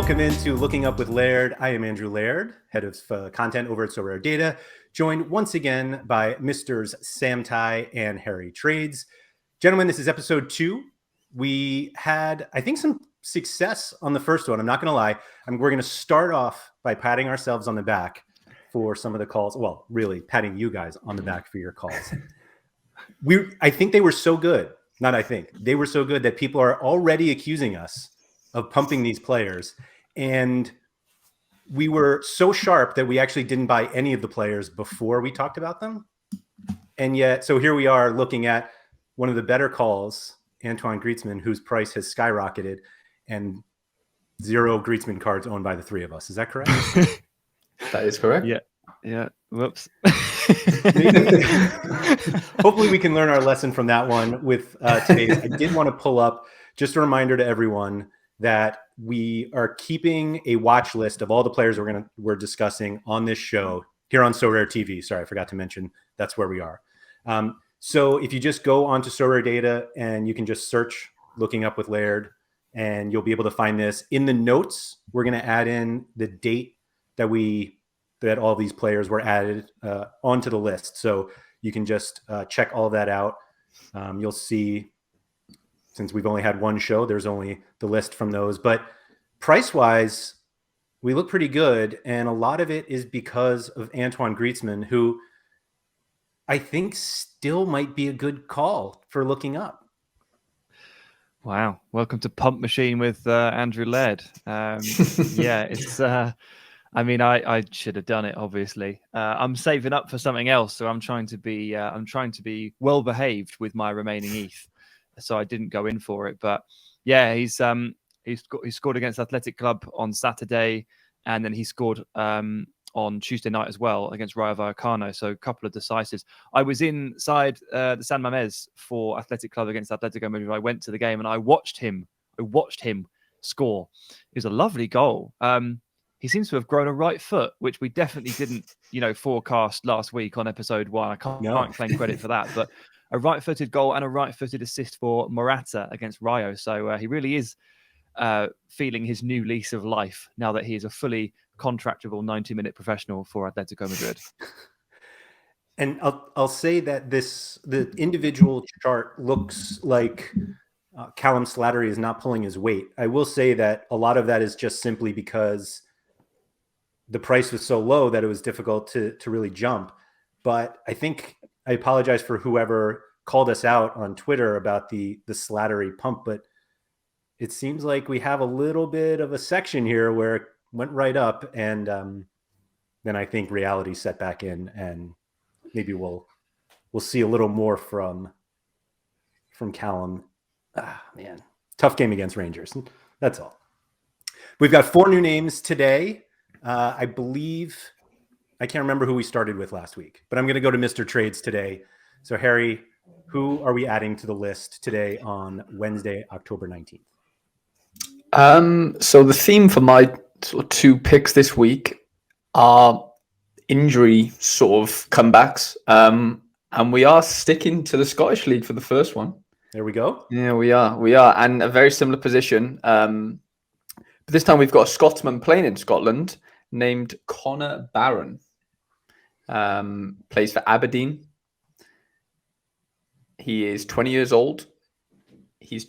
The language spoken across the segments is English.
Welcome into Looking Up with Laird. I am Andrew Laird, head of content over at Sorare Data, joined once again by Misters Sam Tighe and Harry Trades. Gentlemen, this is episode 2. We had, I think, some success on the first one. I'm not going to lie. We're going to start off by patting ourselves on the back for some of the calls. Well, really patting you guys on the back for your calls. I think they were so good. Not I think. They were so good that people are already accusing us of pumping these players. And we were so sharp that we actually didn't buy any of the players before we talked about them. And yet, so here we are looking at one of the better calls, Antoine Griezmann, whose price has skyrocketed, and 0 Griezmann cards owned by the 3 of us. Is that correct? That is correct. Yeah. Whoops. Hopefully we can learn our lesson from that one with today's. I did want to pull up just a reminder to everyone that we are keeping a watch list of all the players we're discussing on this show here on Sorare TV. Sorry, I forgot to mention that's where we are. So if you just go onto Sorare Data and you can just search Looking Up with Laird, and you'll be able to find this. In the notes, we're going to add in the date that all these players were added onto the list. So you can just check all that out. You'll see, since we've only had one show, there's only the list from those. But price-wise, we look pretty good. And a lot of it is because of Antoine Griezmann, who I think still might be a good call for looking up. Wow. Welcome to Pump Machine with Andrew Laird. Yeah, it's... I should have done it. Obviously, I'm saving up for something else, so I'm trying to be well behaved with my remaining ETH. So I didn't go in for it, but yeah, he scored against Athletic Club on Saturday, and then he scored on Tuesday night as well against Rayo Vallecano. So a couple of decisives. I was inside the San Mamés for Athletic Club against Atletico Madrid. I went to the game and I watched him score. It was a lovely goal. He seems to have grown a right foot, which we definitely didn't, forecast last week on episode 1. I can't claim credit for that, but a right-footed goal and a right-footed assist for Morata against Rayo. So he really is feeling his new lease of life now that he is a fully contractable 90-minute professional for Atletico Madrid. And I'll say that the individual chart looks like Callum Slattery is not pulling his weight. I will say that a lot of that is just simply because the price was so low that it was difficult to really jump. But I apologize for whoever called us out on Twitter about the Slattery pump, but it seems like we have a little bit of a section here where it went right up, and then I think reality set back in, and maybe we'll see a little more from Callum. Man, tough game against Rangers. That's all. We've got 4 new names today. I believe I can't remember who we started with last week, but I'm going to go to Mr. Trades today. So Harry, who are we adding to the list today on Wednesday, October 19th? So the theme for my sort of 2 picks this week are injury sort of comebacks. And we are sticking to the Scottish League for the first one. There we go. Yeah, we are. And a very similar position. But this time we've got a Scotsman playing in Scotland named Connor Barron. Plays for Aberdeen. He is 20 years old. He's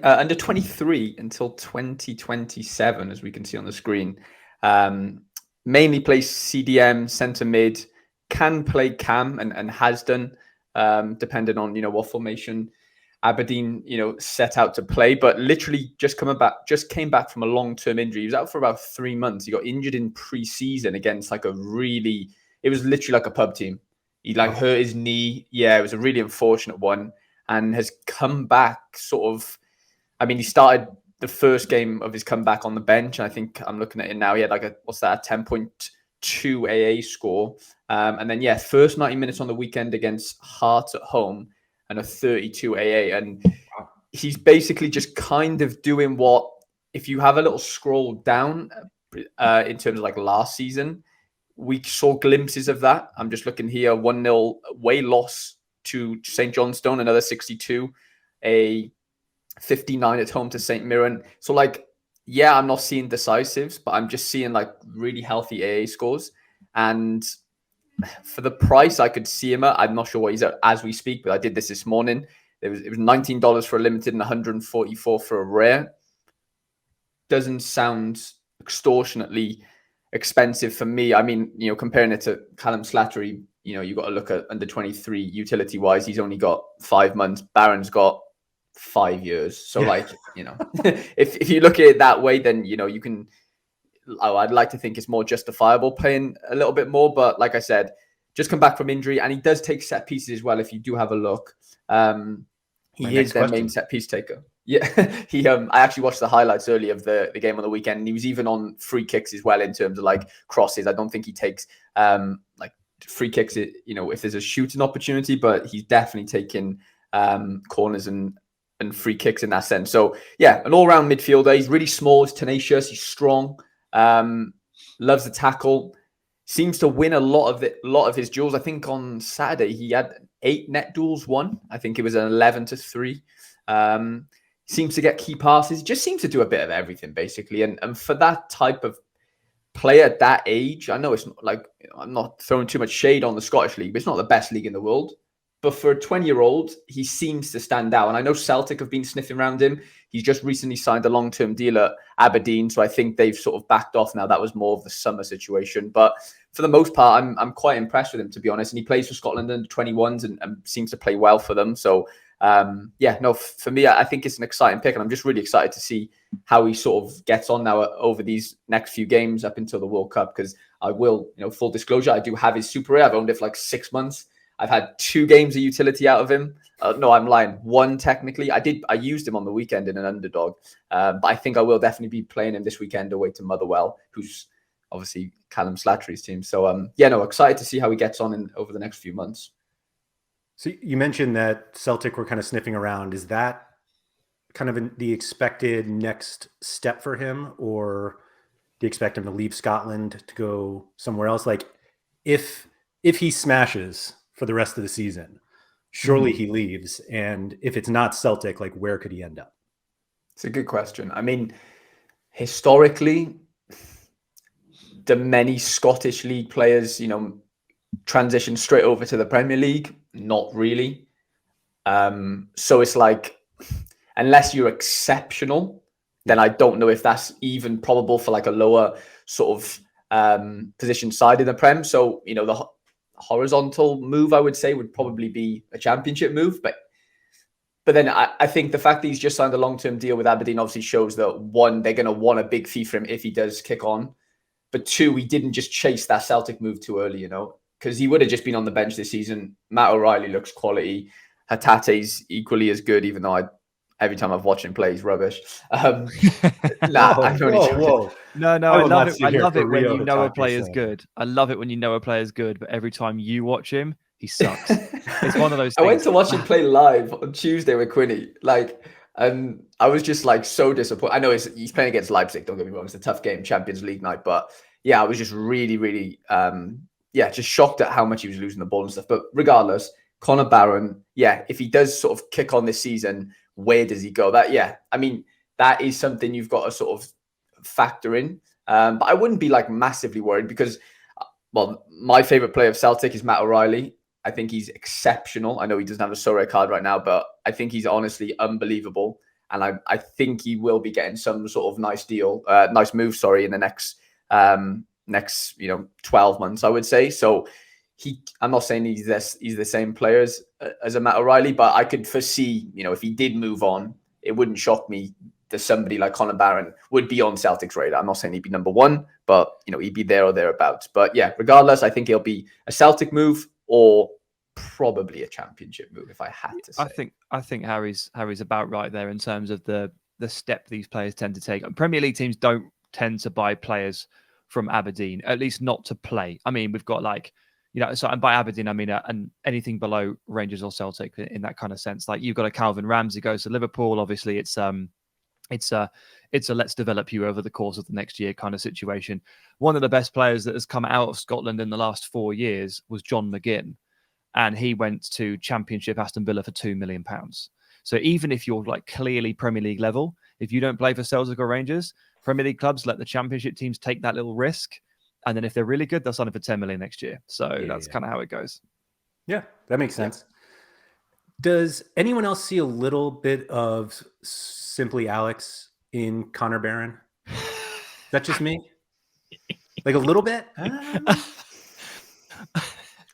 under 23 until 2027, as we can see on the screen. Mainly plays CDM, centre mid, can play cam and has done, depending on what formation Aberdeen set out to play. But literally just came back from a long-term injury. He was out for about 3 months. He got injured in pre-season against it was literally like a pub team. He hurt his knee. Yeah, it was a really unfortunate one, and has come back he started the first game of his comeback on the bench. And I think I'm looking at it now. He had a 10.2 AA score. And then, first 90 minutes on the weekend against Hearts at home and a 32 AA. And he's basically just kind of doing what, if you have a little scroll down in terms of last season, we saw glimpses of that. I'm just looking here, 1-0 away loss to St. Johnstone, another 62, a 59 at home to St. Mirren. So yeah, I'm not seeing decisives, but I'm just seeing like really healthy AA scores. And for the price I could see him at, I'm not sure what he's at as we speak, but I did this morning. It was $19 for a limited and 144 for a rare. Doesn't sound extortionately expensive for me. I mean, comparing it to Callum Slattery, you got to look at under 23 utility wise. He's only got 5 months. Barron's got 5 years. So like, if you look at it that way, then, you can, I'd like to think it's more justifiable paying a little bit more. But like I said, just come back from injury, and he does take set pieces as well. If you do have a look, he is their main set piece taker. Yeah, I actually watched the highlights early of the game on the weekend, and he was even on free kicks as well in terms of like crosses. I don't think he takes like free kicks, if there's a shooting opportunity, but he's definitely taking corners and free kicks in that sense. So yeah, an all-round midfielder. He's really small, he's tenacious, he's strong, loves the tackle. Seems to win a lot of his duels. I think on Saturday he had 8 net duels won. I think it was an 11-3. Seems to get key passes. Just seems to do a bit of everything basically. And for that type of player at that age, I know it's not like, I'm not throwing too much shade on the Scottish league, but it's not the best league in the world. But for a 20-year-old, he seems to stand out. And I know Celtic have been sniffing around him. He's just recently signed a long-term deal at Aberdeen, so I think they've sort of backed off now. That was more of the summer situation. But for the most part, I'm quite impressed with him, to be honest. And he plays for Scotland under 21s and seems to play well for them. So, for me, I think it's an exciting pick. And I'm just really excited to see how he sort of gets on now over these next few games up until the World Cup. Because I will, full disclosure, I do have his Super A. I've owned it for like 6 months. I've had 2 games of utility out of him. No, I'm lying. 1 technically. I used him on the weekend in an underdog. But I think I will definitely be playing him this weekend away to Motherwell, who's obviously Callum Slattery's team. So excited to see how he gets on over the next few months. So you mentioned that Celtic were kind of sniffing around. Is that kind of the expected next step for him, or do you expect him to leave Scotland to go somewhere else? Like if he smashes for the rest of the season, surely he leaves. And if it's not Celtic, like where could he end up? It's a good question. I mean, historically, do many Scottish league players, transition straight over to the Premier League? Not really. So it's like, unless you're exceptional, then I don't know if that's even probable for like a lower sort of position side in the Prem. So, the horizontal move, I would say, would probably be a championship move. But then I think the fact that he's just signed a long-term deal with Aberdeen obviously shows that, 1, they're going to want a big fee for him if he does kick on. But 2, he didn't just chase that Celtic move too early, because he would have just been on the bench this season. Matt O'Reilly looks quality. Hatate's equally as good, even though every time I've watched him play, he's rubbish. No, I love it. I love it when you know a player's good. I love it when you know a player's good, but every time you watch him, he sucks. It's one of those things. I went to watch him play live on Tuesday with Quinny. I was just like so disappointed. I know he's playing against Leipzig. Don't get me wrong; it's a tough game, Champions League night. But yeah, I was just really, really, just shocked at how much he was losing the ball and stuff. But regardless, Connor Barron, if he does sort of kick on this season, where does he go? That is something you've got to sort of factor in. But I wouldn't be like massively worried because, my favorite player of Celtic is Matt O'Reilly. I think he's exceptional. I know he doesn't have a Sorare card right now, but I think he's honestly unbelievable. And I think he will be getting some sort of nice move, in the next 12 months, I would say. So I'm not saying he's the same player as a Matt O'Reilly, but I could foresee, if he did move on, it wouldn't shock me that somebody like Conor Barron would be on Celtic's radar. I'm not saying he'd be number 1, but he'd be there or thereabouts. But yeah, regardless, I think it'll be a Celtic move or probably a championship move if I had to say. I think Harry's about right there in terms of the step these players tend to take. Premier League teams don't tend to buy players from Aberdeen, at least not to play. I mean, we've got and by Aberdeen, I mean, and anything below Rangers or Celtic in that kind of sense. Like you've got a Calvin Ramsey goes to Liverpool. Obviously, it's a let's develop you over the course of the next year kind of situation. One of the best players that has come out of Scotland in the last 4 years was John McGinn, and he went to Championship Aston Villa for £2 million. So even if you're like clearly Premier League level, if you don't play for Celtic or Rangers, Premier League clubs let the Championship teams take that little risk, and then if they're really good, they'll sign him for 10 million next year. So that's kind of how it goes. Yeah, that makes sense. Does anyone else see a little bit of Simply Alex in Connor Barron? Is that just me? Like a little bit?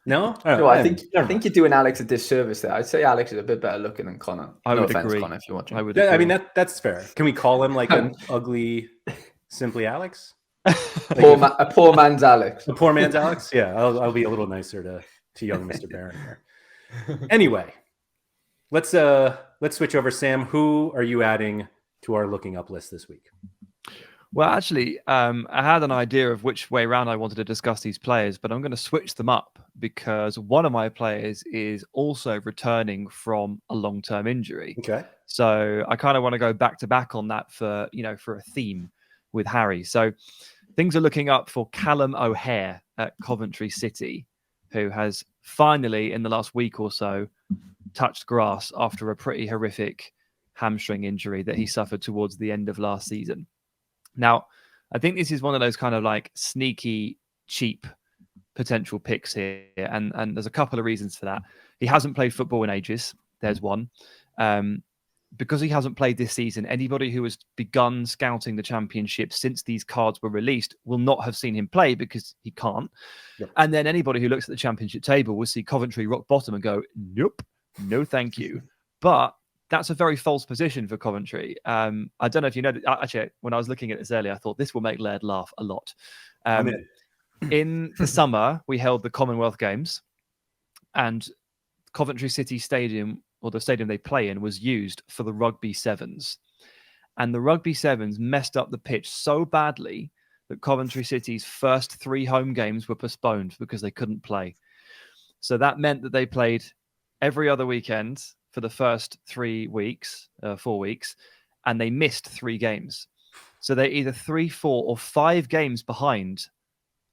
No? No, I think you're doing Alex a disservice there. I'd say Alex is a bit better looking than Connor. I would offense, agree. Connor, if you're watching. I would agree. I mean, that's fair. Can we call him like an ugly Simply Alex? Like a poor man's Alex. A poor man's Alex? Yeah, I'll be a little nicer to young Mr. Barron here. Anyway, let's switch over. Sam, who are you adding to our looking up list this week? Well, actually, I had an idea of which way around I wanted to discuss these players, but I'm going to switch them up because one of my players is also returning from a long-term injury. Okay. So I kind of want to go back to back on that for a theme with Harry. So things are looking up for Callum O'Hare at Coventry City, who has finally, in the last week or so, touched grass after a pretty horrific hamstring injury that he suffered towards the end of last season. Now, I think this is one of those kind of like sneaky, cheap potential picks here. And there's a couple of reasons for that. He hasn't played football in ages. There's one. Because he hasn't played this season, anybody who has begun scouting the Championship since these cards were released will not have seen him play because he can't. Yep. And then anybody who looks at the Championship table will see Coventry rock bottom and go, nope, no thank you. But that's a very false position for Coventry. I don't know if you know. Actually, when I was looking at this earlier, I thought this will make Laird laugh a lot. In the summer, we held the Commonwealth Games, and Coventry City Stadium, or the stadium they play in, was used for the Rugby Sevens. And the Rugby Sevens messed up the pitch so badly that Coventry City's first 3 home games were postponed because they couldn't play. So that meant that they played every other weekend for the first 4 weeks, and they missed 3 games. So they're either 3, 4, or 5 games behind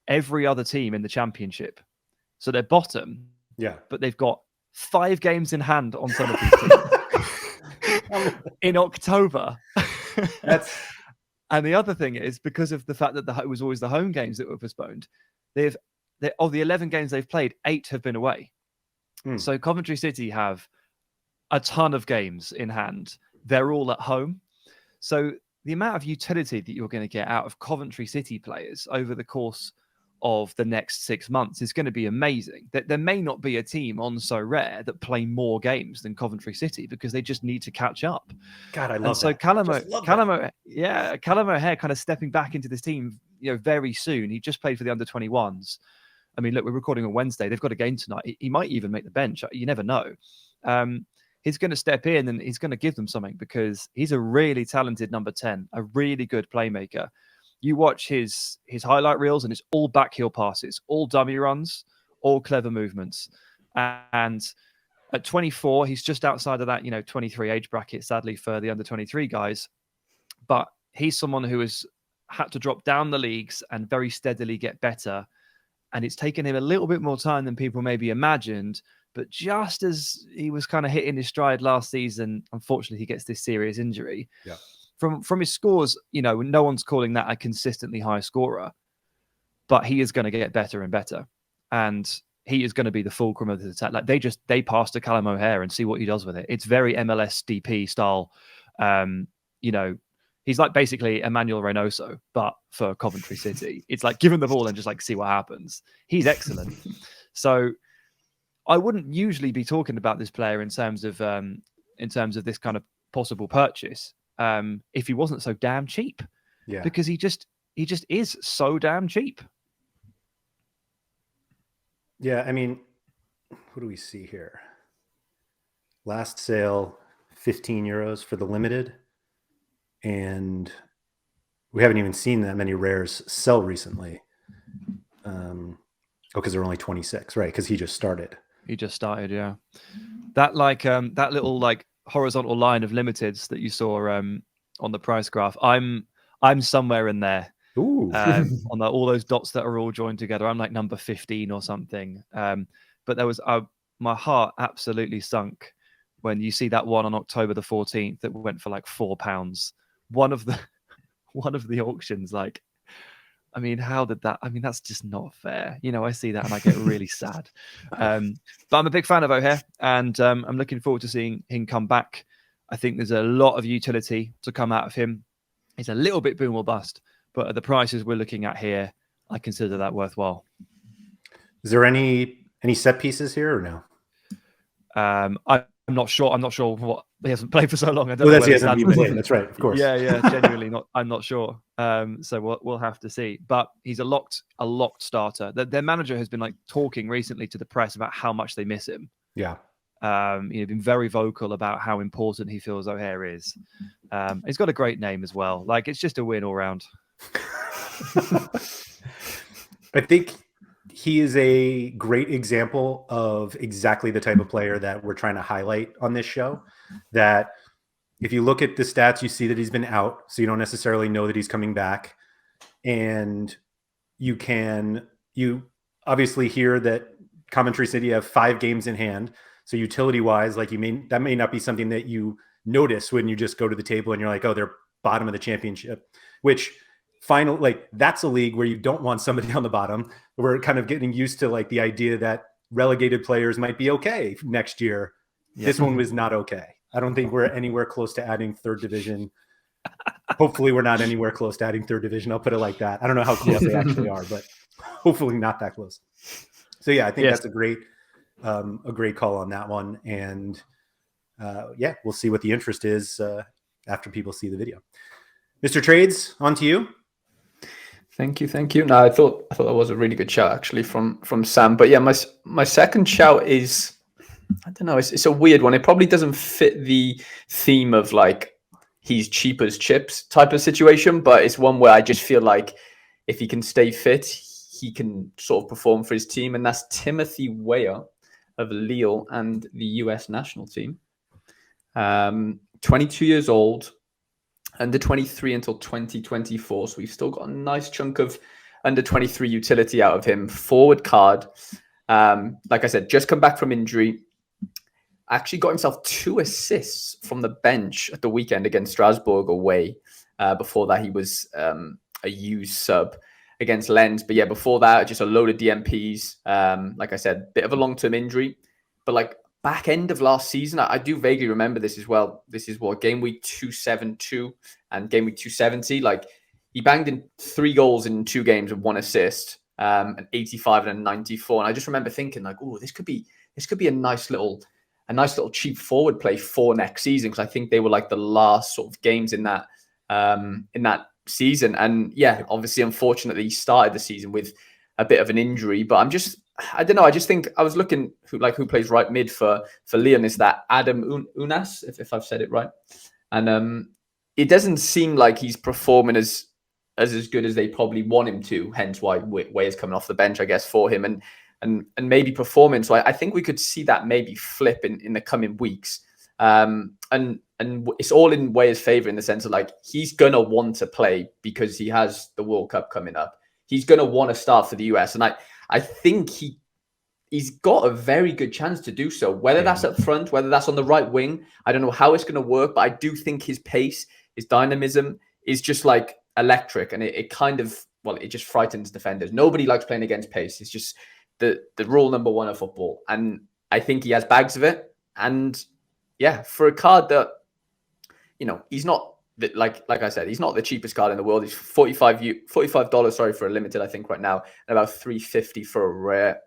every other team in the Championship. So they're bottom, but they've got 5 games in hand on some of these teams in October. And the other thing is, because of the fact that it was always the home games that were postponed, of the 11 games they've played, 8 have been away. So Coventry City have a ton of games in hand. They're all at home. So the amount of utility that you're going to get out of Coventry City players over the course of the next 6 months is going to be amazing. There may not be a team on Sorare that play more games than Coventry City because they just need to catch up. God, I love that. So Callum O'Hare kind of stepping back into this team, very soon. He just played for the under-21s. I mean, look, we're recording on Wednesday. They've got a game tonight. He might even make the bench. You never know. He's going to step in and he's going to give them something because he's a really talented number 10, a really good playmaker. You watch his highlight reels and it's all backheel passes, all dummy runs, all clever movements. And at 24, he's just outside of that, 23 age bracket, sadly, for the under-23 guys. But he's someone who has had to drop down the leagues and very steadily get better. And it's taken him a little bit more time than people maybe imagined. But just as he was kind of hitting his stride last season, unfortunately, he gets this serious injury. Yeah. From his scores, no one's calling that a consistently high scorer, but he is going to get better and better. And he is going to be the fulcrum of the attack. Like they pass to Callum O'Hare and see what he does with it. It's very MLS DP style. He's like basically Emmanuel Reynoso, but for Coventry City. It's like give him the ball and just like see what happens. He's excellent. So I wouldn't usually be talking about this player in terms of this kind of possible purchase if he wasn't so damn cheap. Yeah. Because he just is so damn cheap. Yeah, I mean, what do we see here? Last sale, €15 for the limited. And we haven't even seen that many rares sell recently. Because they're only 26, right? Because he just started. Yeah. That that little like horizontal line of limiteds that you saw on the price graph. I'm somewhere in there. Ooh. On all those dots that are all joined together. I'm like number 15 or something. But there was my heart absolutely sunk when you see that one on October the 14th that went for like £4. One of one of the auctions. Like, I mean, how did that? I mean, that's just not fair. You know, I see that and I get really sad. But I'm a big fan of O'Hare, and I'm looking forward to seeing him come back. I think there's a lot of utility to come out of him. He's a little bit boom or bust, but at the prices we're looking at here, I consider that worthwhile. Is there any set pieces here or no? I'm not sure. I'm not sure what he hasn't played for so long. I don't Well, know he hasn't even played. That's right, of course. Yeah, genuinely not. I'm not sure. So we'll have to see. But he's a locked starter. Their manager has been like talking recently to the press about how much they miss him. Yeah. Been very vocal about how important he feels O'Hare is. He's got a great name as well. Like, it's just a win all round. I think he is a great example of exactly the type of player that we're trying to highlight on this show. That if you look at the stats, you see that he's been out, so you don't necessarily know that he's coming back. And you obviously hear that commentary said you have 5 games in hand. So utility-wise, like that may not be something that you notice when you just go to the table and you're like, oh, they're bottom of the championship, which that's a league where you don't want somebody on the bottom. We're kind of getting used to like the idea that relegated players might be okay next year. Yeah. This one was not okay. I don't think we're anywhere close to adding 3rd division. Hopefully we're not anywhere close to adding 3rd division. I'll put it like that. I don't know how close they actually are, but hopefully not that close. So yeah, I think that's a great call on that one. And we'll see what the interest is after people see the video. Mr. Trades, on to you. Thank you. No, I thought that was a really good shout actually from Sam. But yeah, my second shout is, I don't know, it's a weird one. It probably doesn't fit the theme of like he's cheap as chips type of situation, but it's one where I just feel like if he can stay fit, he can sort of perform for his team, and that's Timothy Weah of Lille and the US national team. 22 years old, under 23 until 2024. So we've still got a nice chunk of under 23 utility out of him. Forward card. Like I said, just come back from injury. Actually got himself 2 assists from the bench at the weekend against Strasbourg away. Before that, he was a used sub against Lens. But yeah, before that, just a load of DMPs. Like I said, bit of a long-term injury. But like back end of last season, I do vaguely remember this as well. This is what, game week 272 and game week 270. Like, he banged in 3 goals in 2 games and 1 assist, an 85 and a 94. And I just remember thinking like, oh, this could be a nice little cheap forward play for next season, because I think they were like the last sort of games in that season. And yeah, obviously, unfortunately, he started the season with a bit of an injury. But I don't know. I just think I was looking who plays right mid for Leon. Is that Adam Unas, if I've said it right? And it doesn't seem like he's performing as good as they probably want him to. Hence why Weah is coming off the bench, I guess, for him and maybe performing. So I think we could see that maybe flip in the coming weeks. And it's all in Weah's favor in the sense of like he's gonna want to play because he has the World Cup coming up. He's gonna want to start for the US, and I think he's got a very good chance to do so. Whether that's up front, whether that's on the right wing, I don't know how it's going to work, but I do think his pace, his dynamism is just like electric, and it kind of, well, it just frightens defenders. Nobody likes playing against pace. It's just the rule number 1 of football, and I think he has bags of it. And yeah, for a card that, you know, he's not. Like I said, he's not the cheapest card in the world. He's $45 for a limited, I think, right now, and about $3.50 for a rare.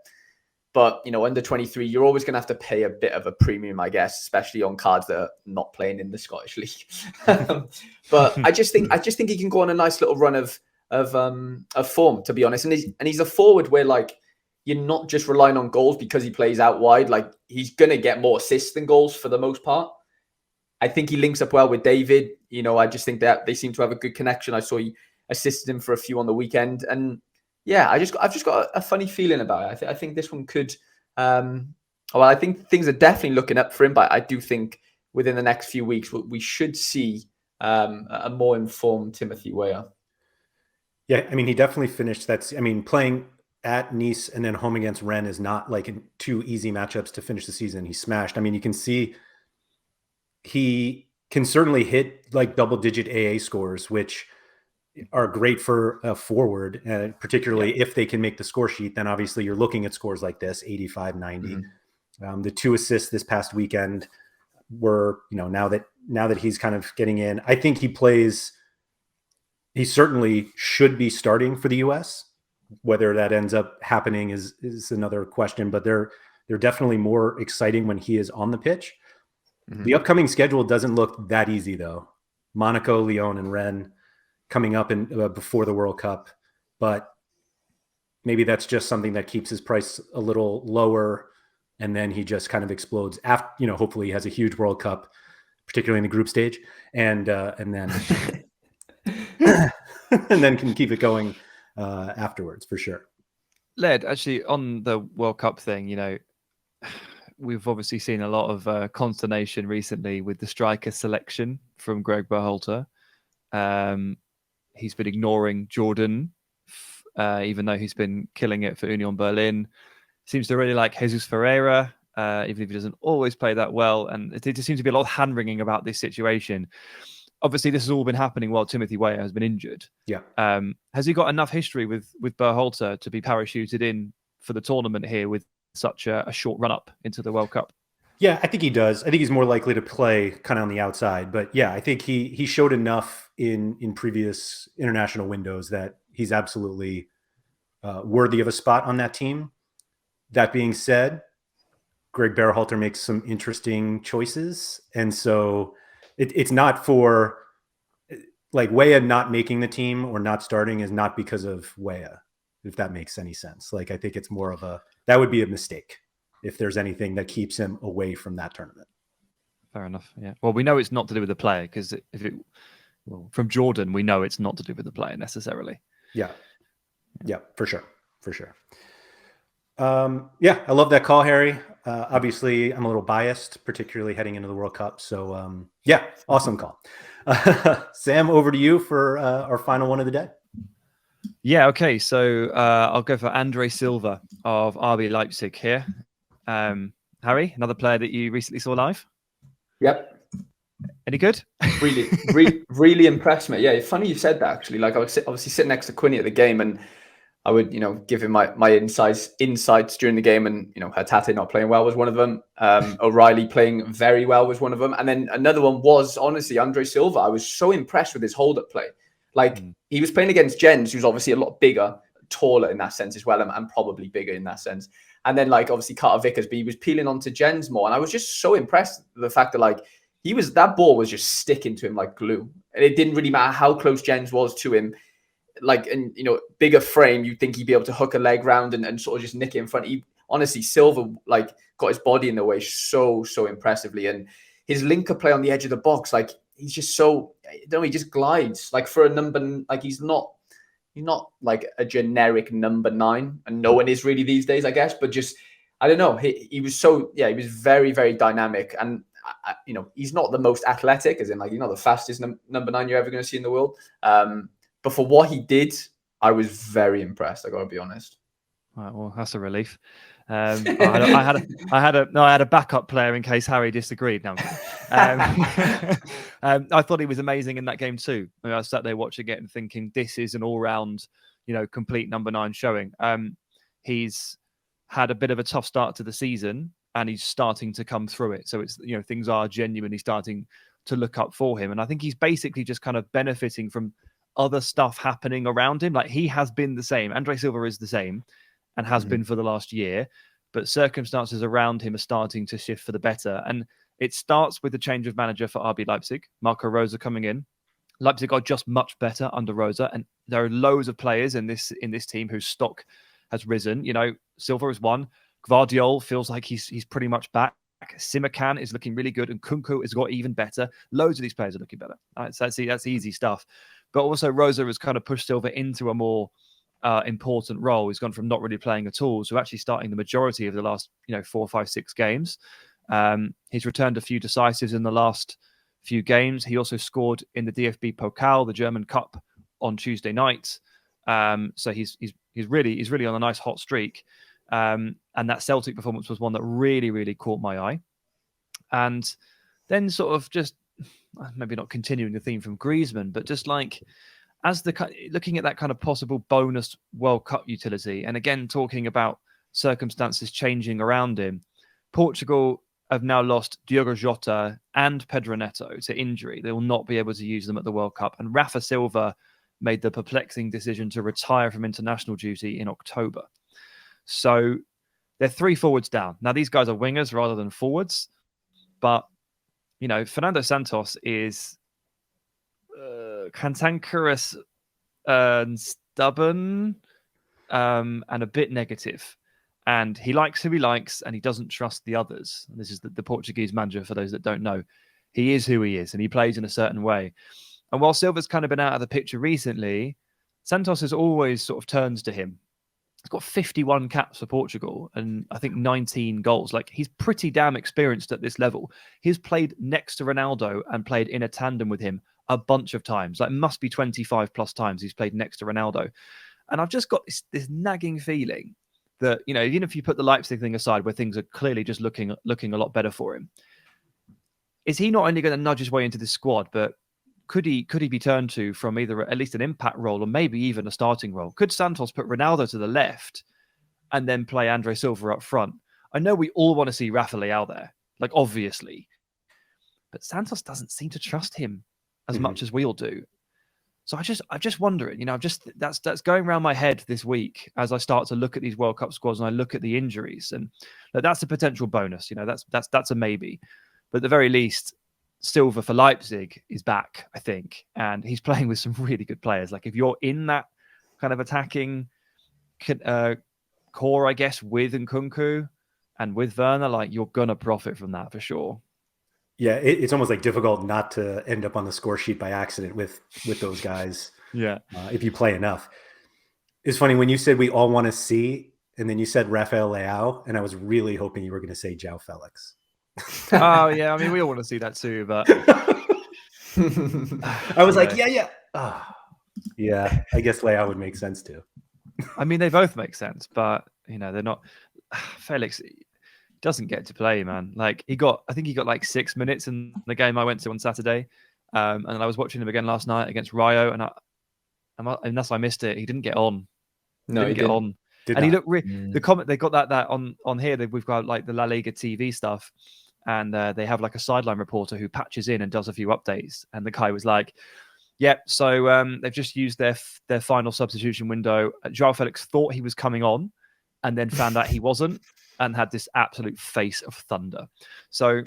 But you know, under 23, you're always going to have to pay a bit of a premium, I guess, especially on cards that are not playing in the Scottish League. But I just think he can go on a nice little run of form, to be honest. And he's a forward where like you're not just relying on goals because he plays out wide. Like, he's going to get more assists than goals for the most part. I think he links up well with David. You know, I just think that they seem to have a good connection. I saw he assisted him for a few on the weekend. And yeah, I've just got a funny feeling about it. I think this one could, I think things are definitely looking up for him, but I do think within the next few weeks, we should see a more informed Timothy Weah. Yeah, I mean, he definitely finished that. I mean, playing at Nice and then home against Rennes is not like 2 easy matchups to finish the season. He smashed. I mean, you can see he can certainly hit like double-digit AA scores, which are great for a forward, particularly if they can make the score sheet. Then obviously you're looking at scores like this, 85, 90. The 2 assists this past weekend were, now that he's kind of getting in, I think he certainly should be starting for the US. Whether that ends up happening is another question, but they're definitely more exciting when he is on the pitch. The upcoming schedule doesn't look that easy though. Monaco, Lyon, and Rennes coming up before the World Cup, but maybe that's just something that keeps his price a little lower, and then he just kind of explodes after. Hopefully he has a huge World Cup, particularly in the group stage, and then and then can keep it going afterwards for sure. Laird, actually, on the World Cup thing, we've obviously seen a lot of consternation recently with the striker selection from Greg Berhalter. He's been ignoring Jordan, even though he's been killing it for Union Berlin. Seems to really like Jesus Ferreira, even if he doesn't always play that well. And it just seems to be a lot of hand-wringing about this situation. Obviously, this has all been happening while Timothy Weah has been injured. Yeah. Has he got enough history with Berhalter to be parachuted in for the tournament here with such a short run-up into the World Cup? Yeah, I think he does. I think he's more likely to play kind of on the outside. But yeah, I think he showed enough in previous international windows that he's absolutely worthy of a spot on that team. That being said, Greg Berhalter makes some interesting choices. And so it's not for like Weah not making the team or not starting is not because of Weah, if that makes any sense. Like, I think it's more of that would be a mistake if there's anything that keeps him away from that tournament. Fair enough. Yeah. Well, we know it's not to do with the player because from Jordan, we know it's not to do with the player necessarily. Yeah. Yeah, for sure. For sure. Yeah, I love that call, Harry. Obviously, I'm a little biased, particularly heading into the World Cup. So, yeah, awesome call. Sam, over to you for our final one of the day. Yeah, okay. So I'll go for Andre Silva of RB Leipzig here. Harry, another player that you recently saw live? Yep. Any good? Really impressed me. Yeah, it's funny you said that, actually. Like, I was obviously sitting next to Quinny at the game, and I would, give him my insights during the game, and Hatate not playing well was one of them. O'Reilly playing very well was one of them, and then another one was honestly Andre Silva. I was so impressed with his hold-up play. Like he was playing against Jens, who's obviously a lot bigger, taller in that sense as well, and probably bigger in that sense. And then like obviously Carter Vickers, but he was peeling onto Jens more, and I was just so impressed with the fact that like that ball was just sticking to him like glue, and it didn't really matter how close Jens was to him. Like, and bigger frame, you'd think he'd be able to hook a leg round and sort of just nick it in front. Honestly, Silva like got his body in the way so impressively, and his linker play on the edge of the box, like he's just so, he just glides like for a number. Like he's not like a generic number 9, and no one is really these days, I guess. But just I don't know, he was so he was very dynamic, and he's not the most athletic, as in like the fastest number 9 you're ever going to see in the world. But for what he did, I was very impressed. I got to be honest. Right, well, that's a relief. I had a backup player in case Harry disagreed. No, I thought he was amazing in that game too. I sat there watching it and thinking, this is an all-round, complete number 9 showing. He's had a bit of a tough start to the season, and he's starting to come through it. So it's things are genuinely starting to look up for him, and I think he's basically just kind of benefiting from other stuff happening around him. Like he has been the same. Andre Silva is the same and has been for the last year, but circumstances around him are starting to shift for the better. And it starts with the change of manager for RB Leipzig, Marco Rose coming in. Leipzig are just much better under Rose, and there are loads of players in this team whose stock has risen. Silva is one. Gvardiol feels like he's pretty much back. Simakan is looking really good, and Kunku has got even better. Loads of these players are looking better. So that's easy stuff. But also Rosa has kind of pushed Silva into a more important role. He's gone from not really playing at all to actually starting the majority of the last 4, 5, 6 games. He's returned a few decisives in the last few games. He also scored in the DFB Pokal, the German Cup, on Tuesday night. So he's really on a nice hot streak. And that Celtic performance was one that really caught my eye. And then sort of just maybe not continuing the theme from Griezmann, but just like as looking at that kind of possible bonus World Cup utility, and again talking about circumstances changing around him, Portugal have now lost Diogo Jota and Pedro Neto to injury. They will not be able to use them at the World Cup. And Rafa Silva made the perplexing decision to retire from international duty in October. So they're 3 forwards down. Now, these guys are wingers rather than forwards. But, you know, Fernando Santos is cantankerous and stubborn and a bit negative. And he likes who he likes, and he doesn't trust the others. And this is the Portuguese manager, for those that don't know. He is who he is, and he plays in a certain way. And while Silva's kind of been out of the picture recently, Santos has always sort of turns to him. He's got 51 caps for Portugal and I think 19 goals. Like, he's pretty damn experienced at this level. He's played next to Ronaldo and played in a tandem with him a bunch of times. Like, must be 25 plus times he's played next to Ronaldo. And I've just got this nagging feeling that, you know, even if you put the Leipzig thing aside, where things are clearly just looking a lot better for him, is he not only going to nudge his way into this squad, but could he be turned to from either at least an impact role or maybe even a starting role? Could Santos put Ronaldo to the left and then play Andre Silva up front? I know we all want to see Rafa Leao there, like, obviously, but Santos doesn't seem to trust him as much as we all do. So I'm just wondering, you know, that's going around my head this week as I start to look at these World Cup squads and I look at the injuries, and that's a potential bonus. You know, that's a maybe, but at the very least, Silva for Leipzig is back, I think, and he's playing with some really good players. Like, if you're in that kind of attacking core, I guess, with Nkunku and with Werner, like, you're gonna profit from that for sure. Yeah, it's almost like difficult not to end up on the score sheet by accident with those guys. Yeah, if you play enough. It's funny when you said we all want to see, and then you said Rafael Leao, and I was really hoping you were going to say João Felix. Oh yeah, I mean, we all want to see that too, but I was like, yeah. Yeah, I guess Leao would make sense too. I mean, they both make sense, but, you know, they're not. Felix doesn't get to play, man. Like, I think he got like 6 minutes in the game I went to on Saturday, and I was watching him again last night against Rayo, and unless I missed it, he didn't get on. No, he didn't get on. And he looked the comment they got that on here. We've got like the La Liga TV stuff, and they have like a sideline reporter who patches in and does a few updates. And the guy was like, "Yep, so they've just used their final substitution window. João Felix thought he was coming on, and then found out he wasn't, and had this absolute face of thunder." So,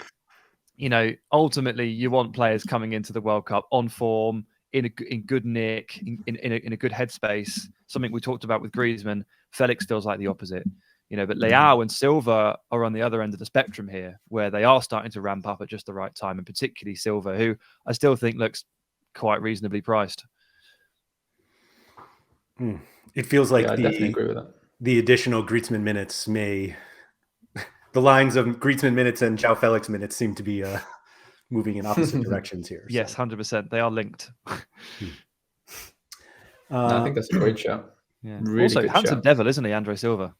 you know, ultimately, you want players coming into the World Cup on form, in good nick, in a good headspace. Something we talked about with Griezmann. Felix feels like the opposite, you know. But Leao and Silva are on the other end of the spectrum here, where they are starting to ramp up at just the right time, and particularly Silva, who I still think looks quite reasonably priced. It feels like I definitely agree with that. The additional Griezmann minutes may. The lines of Griezmann minutes and João Felix minutes seem to be moving in opposite directions here. So. Yes, 100%. They are linked. No, I think that's a great shout. Yeah. Really also, good handsome shout. devil, isn't he, Andre Silva?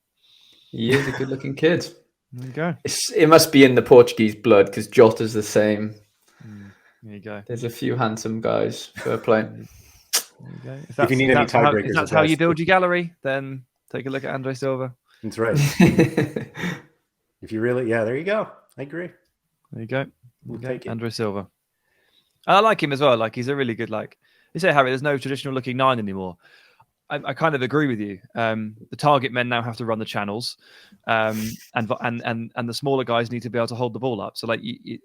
He is a good-looking kid. There you go. It must be in the Portuguese blood, because Jota's the same. There you go. There's a few handsome guys. Fair play. There you go. If you need any tiebreakers, if that's how you build your gallery, then take a look at Andre Silva. That's right. If you really, there you go. I agree. There you go. We'll take it. Andre Silva. I like him as well. Like, he's a really good, like, you say, Harry, there's no traditional looking 9 anymore. I kind of agree with you. The target men now have to run the channels, and the smaller guys need to be able to hold the ball up. So like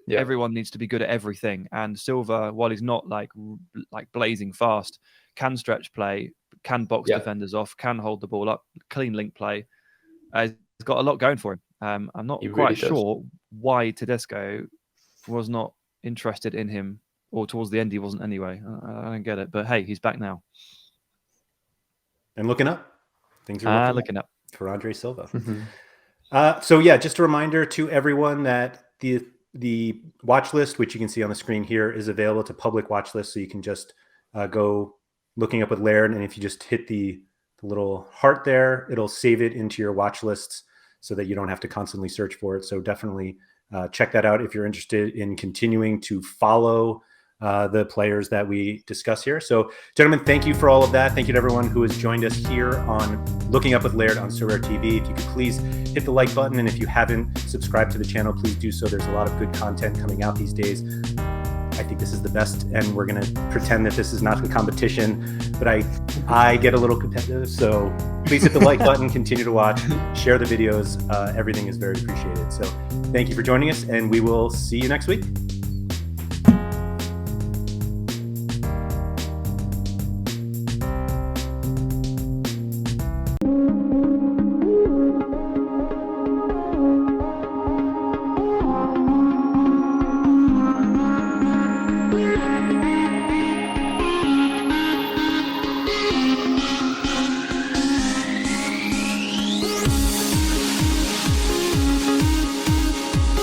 everyone needs to be good at everything. And Silva, while he's not like blazing fast, can stretch play, can box defenders off, can hold the ball up, clean link play. He's got a lot going for him. I'm not quite sure why Tedesco was not interested in him, or towards the end he wasn't anyway. I don't get it. But hey, he's back now. And looking up. Things are looking up for Andre Silva. So yeah, just a reminder to everyone that the watch list, which you can see on the screen here, is available to public watch list. So you can just go looking up with Laird, and if you just hit the little heart there, it'll save it into your watch lists so that you don't have to constantly search for it. So definitely check that out if you're interested in continuing to follow the players that we discuss here. So, gentlemen, thank you for all of that. Thank you to everyone who has joined us here on Looking Up with Laird on Sorare TV. If you could please hit the like button, and if you haven't subscribed to the channel, please do so. There's a lot of good content coming out these days. I think this is the best, and we're going to pretend that this is not a competition, but I get a little competitive. So please hit the like button, continue to watch, share the videos. Everything is very appreciated. So thank you for joining us, and we will see you next week.